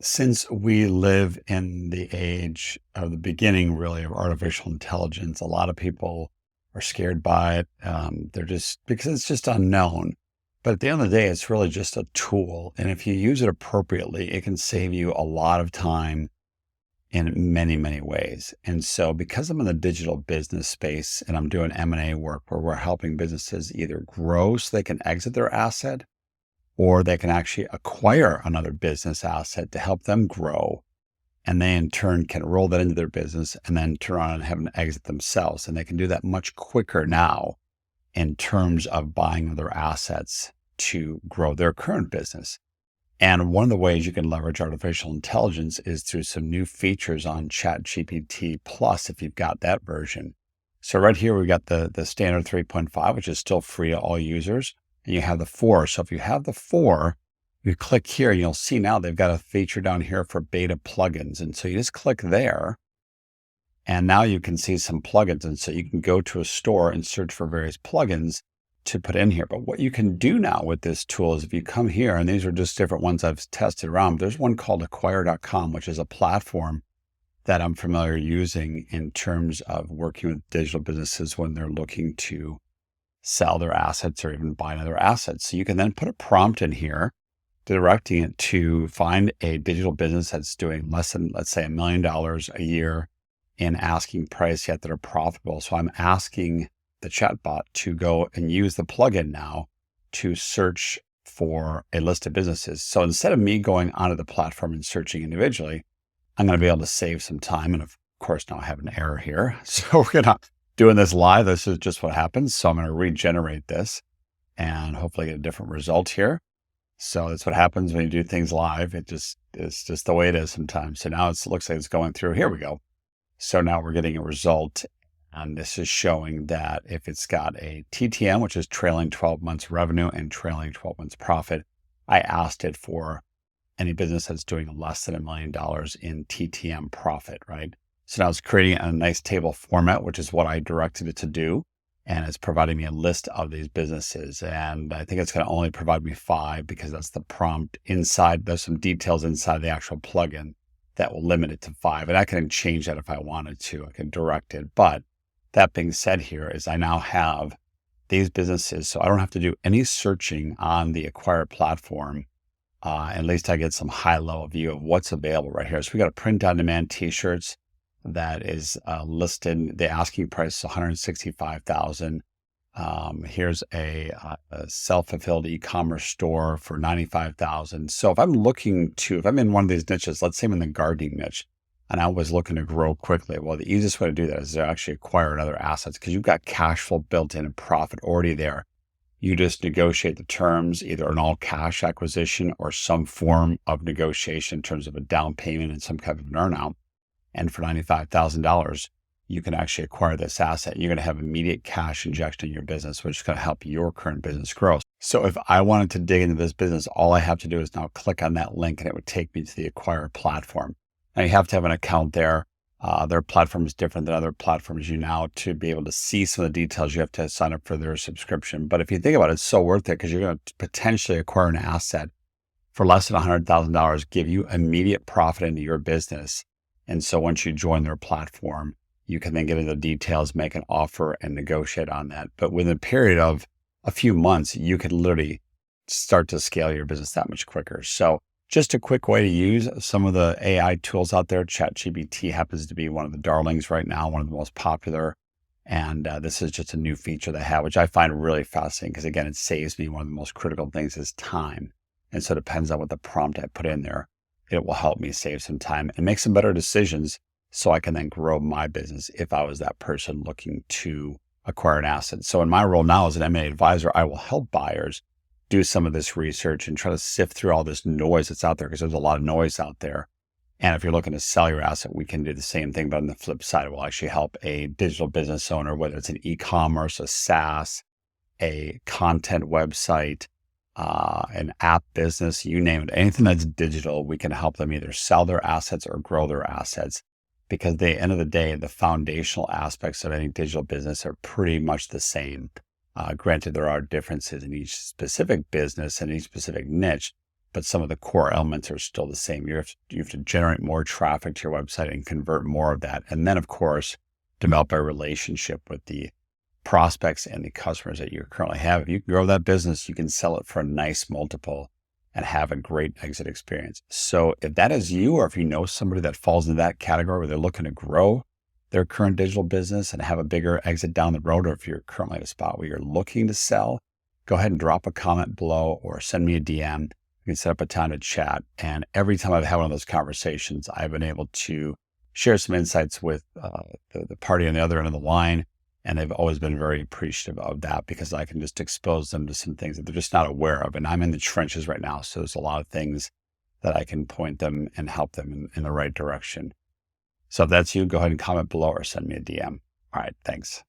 Since we live in the age of the beginning, really, of artificial intelligence, a lot of people are scared by it. They're just because it's just unknown. But at the end of the day, it's really just a tool. And if you use it appropriately, it can save you a lot of time in many, many ways. And so because I'm in the digital business space and I'm doing M&A work where we're helping businesses either grow so they can exit their asset or they can actually acquire another business asset to help them grow. And they in turn can roll that into their business and then turn around and have an exit themselves. And they can do that much quicker now in terms of buying other assets to grow their current business. And one of the ways you can leverage artificial intelligence is through some new features on ChatGPT Plus, if you've got that version. So right here, we've got the standard 3.5, which is still free to all users. And you have the 4. So if you have the 4, you click here and you'll see now they've got a feature down here for beta plugins. And so you just click there and now you can see some plugins. And so you can go to a store and search for various plugins to put in here. But what you can do now with this tool is if you come here, and these are just different ones I've tested around. There's one called acquire.com, which is a platform that I'm familiar using in terms of working with digital businesses when they're looking to sell their assets or even buy another asset. So you can then put a prompt in here directing it to find a digital business that's doing less than, let's say, $1 million a year in asking price yet that are profitable. So I'm asking the chatbot to go and use the plugin now to search for a list of businesses. So instead of me going onto the platform and searching individually, I'm going to be able to save some time. And of course, now I have an error here. So we're going to doing this live. This is just what happens. So I'm going to regenerate this and hopefully get a different result here. So that's what happens when you do things live. It's just the way it is sometimes. So now it looks like it's going through. Here we go. So now we're getting a result. And this is showing that if it's got a TTM, which is trailing 12 months revenue and trailing 12 months profit, I asked it for any business that's doing less than $1 million in TTM profit, right? So now it's creating a nice table format, which is what I directed it to do. And it's providing me a list of these businesses. And I think it's going to only provide me 5 because that's the prompt inside. There's some details inside the actual plugin that will limit it to 5. And I can change that if I wanted to. I can direct it. But that being said here is I now have these businesses. So I don't have to do any searching on the Acquire platform. At least I get some high level view of what's available right here. So we got a print on demand t-shirts that is listed. The asking price is $165,000. Here's a self-fulfilled e-commerce store for $95,000. So if I'm in one of these niches, let's say I'm in the gardening niche, and I was looking to grow quickly, well, the easiest way to do that is to actually acquire other assets because you've got cash flow built in and profit already there. You just negotiate the terms, either an all cash acquisition or some form of negotiation in terms of a down payment and some kind of an earnout. And for $95,000, you can actually acquire this asset. You're going to have immediate cash injection in your business, which is going to help your current business grow. So if I wanted to dig into this business, all I have to do is now click on that link and it would take me to the Acquire platform. Now you have to have an account there. Their platform is different than other platforms. To be able to see some of the details, you have to sign up for their subscription. But if you think about it, it's so worth it because you're going to potentially acquire an asset for less than $100,000, give you immediate profit into your business. And so once you join their platform, you can then get into the details, make an offer and negotiate on that. But within a period of a few months, you can literally start to scale your business that much quicker. So just a quick way to use some of the AI tools out there. ChatGPT happens to be one of the darlings right now, one of the most popular. And this is just a new feature they have, which I find really fascinating because, again, it saves me. One of the most critical things is time. And so it depends on what the prompt I put in there. It will help me save some time and make some better decisions so I can then grow my business if I was that person looking to acquire an asset. So in my role now as an M&A advisor, I will help buyers do some of this research and try to sift through all this noise that's out there because there's a lot of noise out there. And if you're looking to sell your asset, we can do the same thing, but on the flip side, it will actually help a digital business owner, whether it's an e-commerce, a SaaS, a content website, an app business, you name it, anything that's digital, we can help them either sell their assets or grow their assets. Because at the end of the day, the foundational aspects of any digital business are pretty much the same. Granted, there are differences in each specific business and each specific niche, but some of the core elements are still the same. You have to generate more traffic to your website and convert more of that. And then, of course, develop a relationship with the prospects and the customers that you currently have. If you grow that business, you can sell it for a nice multiple and have a great exit experience. So if that is you, or if you know somebody that falls into that category where they're looking to grow their current digital business and have a bigger exit down the road, or if you're currently at a spot where you're looking to sell, go ahead and drop a comment below or send me a DM. We can set up a time to chat. And every time I've had one of those conversations, I've been able to share some insights with the party on the other end of the line. And they've always been very appreciative of that, because I can just expose them to some things that they're just not aware of. And I'm in the trenches right now. So there's a lot of things that I can point them and help them in the right direction. So if that's you, go ahead and comment below or send me a DM. All right, thanks.